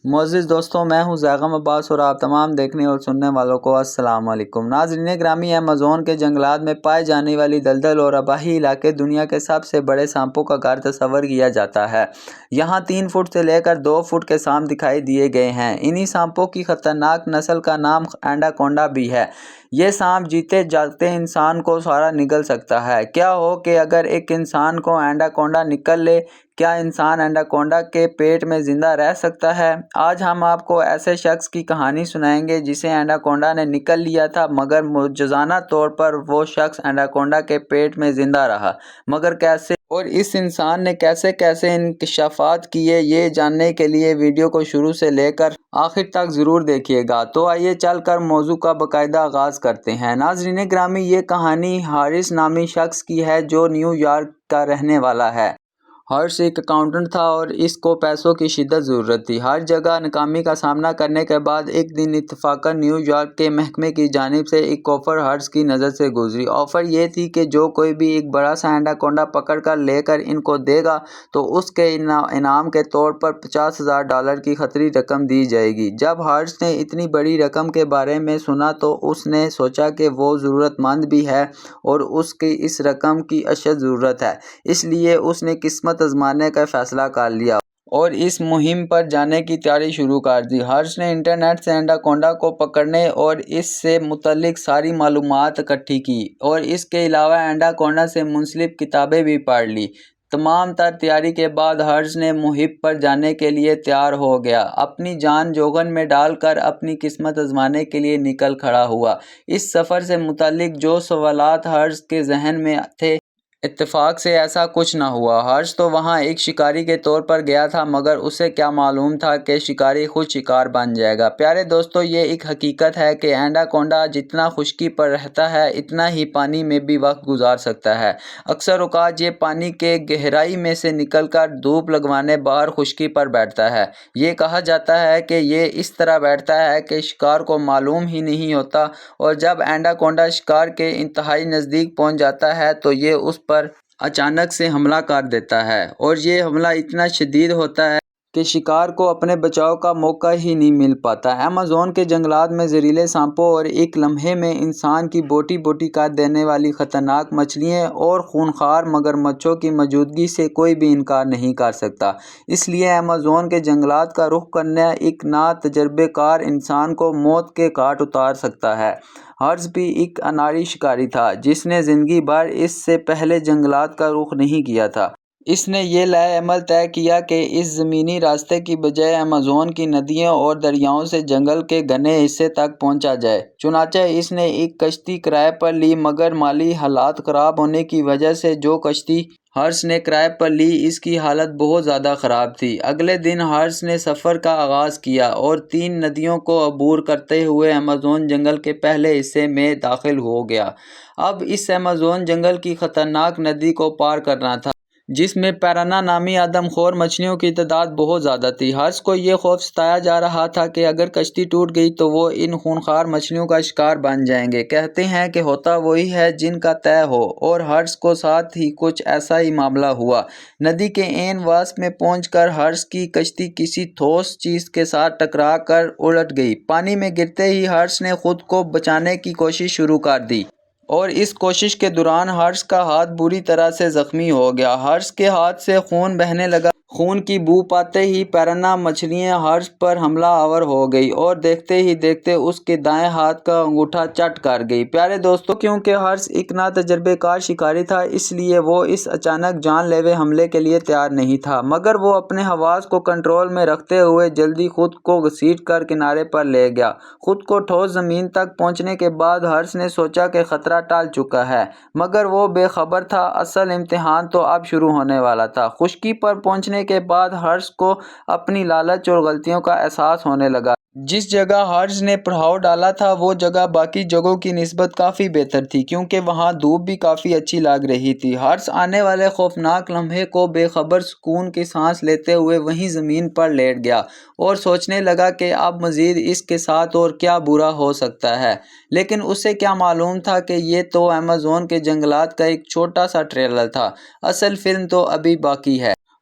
معزز دوستوں، میں ہوں زیغم عباس اور آپ تمام دیکھنے اور سننے والوں کو السلام علیکم۔ ناظرین گرامی، ایمیزون کے جنگلات میں پائے جانے والی دلدل اور آبائی علاقے دنیا کے سب سے بڑے سانپوں کا گھر تصور کیا جاتا ہے۔ یہاں 3 فٹ سے لے کر 2 فٹ کے سانپ دکھائی دیے گئے ہیں۔ انہی سانپوں کی خطرناک نسل کا نام ایناکونڈا بھی ہے۔ یہ سانپ جیتے جاگتے انسان کو سارا نگل سکتا ہے۔ کیا ہو کہ اگر ایک انسان کو ایناکونڈا نکل لے، کیا انسان ایناکونڈا کے پیٹ میں زندہ رہ سکتا ہے؟ آج ہم آپ کو ایسے شخص کی کہانی سنائیں گے جسے ایناکونڈا نے نکل لیا تھا، مگر معجزانہ طور پر وہ شخص ایناکونڈا کے پیٹ میں زندہ رہا۔ مگر کیسے؟ اور اس انسان نے کیسے کیسے انکشافات کیے، یہ جاننے کے لیے ویڈیو کو شروع سے لے کر آخر تک ضرور دیکھیے گا۔ تو آئیے چل کر موضوع کا باقاعدہ آغاز کرتے ہیں۔ ناظرین گرامی، یہ کہانی ہارس نامی شخص کی ہے جو نیو یارک کا رہنے والا ہے۔ ہارس ایک اکاؤنٹنٹ تھا اور اس کو پیسوں کی شدت ضرورت تھی۔ ہر جگہ ناکامی کا سامنا کرنے کے بعد ایک دن اتفاقاً نیو یارک کے محکمے کی جانب سے ایک آفر ہارس کی نظر سے گزری۔ آفر یہ تھی کہ جو کوئی بھی ایک بڑا سا ایناکونڈا پکڑ کر لے کر ان کو دے گا تو اس کے انعام کے طور پر $50,000 کی خطری رقم دی جائے گی۔ جب ہارس نے اتنی بڑی رقم کے بارے میں سنا تو اس نے سوچا کہ وہ ضرورت مند بھی ہے اور اس کی اس رقم کی اشد ضرورت ہے، اس لیے اس نے قسمت آزمانے کا فیصلہ کر لیا اور اس مہم پر جانے کی تیاری شروع کر دی۔ ہارس نے انٹرنیٹ سے ایناکونڈا کو پکڑنے اور اس سے متعلق ساری معلومات اکٹھی کی اور اس کے علاوہ ایناکونڈا سے منسلک کتابیں بھی پڑھ لی۔ تمام تر تیاری کے بعد ہارس نے مہم پر جانے کے لیے تیار ہو گیا۔ اپنی جان جوخم میں ڈال کر اپنی قسمت آزمانے کے لیے نکل کھڑا ہوا۔ اس سفر سے متعلق جو سوالات ہارس کے ذہن میں تھے، اتفاق سے ایسا کچھ نہ ہوا۔ ہارس تو وہاں ایک شکاری کے طور پر گیا تھا، مگر اسے کیا معلوم تھا کہ شکاری خود شکار بن جائے گا۔ پیارے دوستو، یہ ایک حقیقت ہے کہ ایناکونڈا جتنا خشکی پر رہتا ہے اتنا ہی پانی میں بھی وقت گزار سکتا ہے۔ اکثر اوقات یہ پانی کے گہرائی میں سے نکل کر دھوپ لگوانے باہر خشکی پر بیٹھتا ہے۔ یہ کہا جاتا ہے کہ یہ اس طرح بیٹھتا ہے کہ شکار کو معلوم ہی نہیں ہوتا، اور جب ایناکونڈا شکار کے انتہائی نزدیک پہنچ جاتا ہے تو یہ اس پر اچانک سے حملہ کر دیتا ہے، اور یہ حملہ اتنا شدید ہوتا ہے کہ شکار کو اپنے بچاؤ کا موقع ہی نہیں مل پاتا۔ ایمیزون کے جنگلات میں زہریلے سانپوں اور ایک لمحے میں انسان کی بوٹی بوٹی کر دینے والی خطرناک مچھلیوں اور خونخوار مگرمچھوں کی موجودگی سے کوئی بھی انکار نہیں کر سکتا۔ اس لیے ایمیزون کے جنگلات کا رخ کرنا ایک نا تجربہ کار انسان کو موت کے گھاٹ اتار سکتا ہے۔ ہارس بھی ایک اناڑی شکاری تھا جس نے زندگی بھر اس سے پہلے جنگلات کا رخ نہیں کیا تھا۔ اس نے یہ لائحہ عمل طے کیا کہ اس زمینی راستے کی بجائے ایمیزون کی ندیوں اور دریاؤں سے جنگل کے گھنے حصے تک پہنچا جائے۔ چنانچہ اس نے ایک کشتی کرائے پر لی، مگر مالی حالات خراب ہونے کی وجہ سے جو کشتی ہارس نے کرائے پر لی اس کی حالت بہت زیادہ خراب تھی۔ اگلے دن ہارس نے سفر کا آغاز کیا اور 3 ندیوں کو عبور کرتے ہوئے ایمیزون جنگل کے پہلے حصے میں داخل ہو گیا۔ اب اس ایمیزون جنگل کی خطرناک ندی کو پار کرنا تھا جس میں پیرانا نامی آدم خور مچھلیوں کی تعداد بہت زیادہ تھی۔ ہارس کو یہ خوف ستایا جا رہا تھا کہ اگر کشتی ٹوٹ گئی تو وہ ان خونخوار مچھلیوں کا شکار بن جائیں گے۔ کہتے ہیں کہ ہوتا وہی ہے جن کا طے ہو، اور ہارس کو ساتھ ہی کچھ ایسا ہی معاملہ ہوا۔ ندی کے عین وسط میں پہنچ کر ہارس کی کشتی کسی ٹھوس چیز کے ساتھ ٹکرا کر الٹ گئی۔ پانی میں گرتے ہی ہارس نے خود کو بچانے کی کوشش شروع کر دی، اور اس کوشش کے دوران ہارس کا ہاتھ بری طرح سے زخمی ہو گیا۔ ہارس کے ہاتھ سے خون بہنے لگا۔ خون کی بو پاتے ہی پیرانا مچھلیاں ہارس پر حملہ آور ہو گئی اور دیکھتے ہی دیکھتے اس کے دائیں ہاتھ کا انگوٹھا چٹ کر گئی۔ پیارے دوستو، کیونکہ ہارس ایک نا تجربہ کار شکاری تھا، اس لیے وہ اس اچانک جان لیوا حملے کے لیے تیار نہیں تھا، مگر وہ اپنے حواس کو کنٹرول میں رکھتے ہوئے جلدی خود کو گھسیٹ کر کنارے پر لے گیا۔ خود کو ٹھوس زمین تک پہنچنے کے بعد ہارس نے سوچا کہ خطرہ ٹل چکا ہے، مگر وہ بے خبر تھا اصل امتحان تو اب شروع ہونے والا تھا۔ خشکی پر پہنچنے کے بعد ہارس کو اپنی لالچ اور غلطیوں کا احساس ہونے لگا۔ جس جگہ ہارس نے پڑاؤ ڈالا تھا وہ جگہ باقی جگہوں کی نسبت کافی بہتر تھی، کیونکہ وہاں دھوپ بھی کافی اچھی لگ رہی تھی۔ ہارس آنے والے خوفناک لمحے کو بے خبر سکون کی سانس لیتے ہوئے وہیں زمین پر لیٹ گیا اور سوچنے لگا کہ اب مزید اس کے ساتھ اور کیا برا ہو سکتا ہے۔ لیکن اسے کیا معلوم تھا کہ یہ تو ایمیزون کے جنگلات کا ایک چھوٹا سا ٹریلر تھا، اصل فلم تو ابھی باقی ہے۔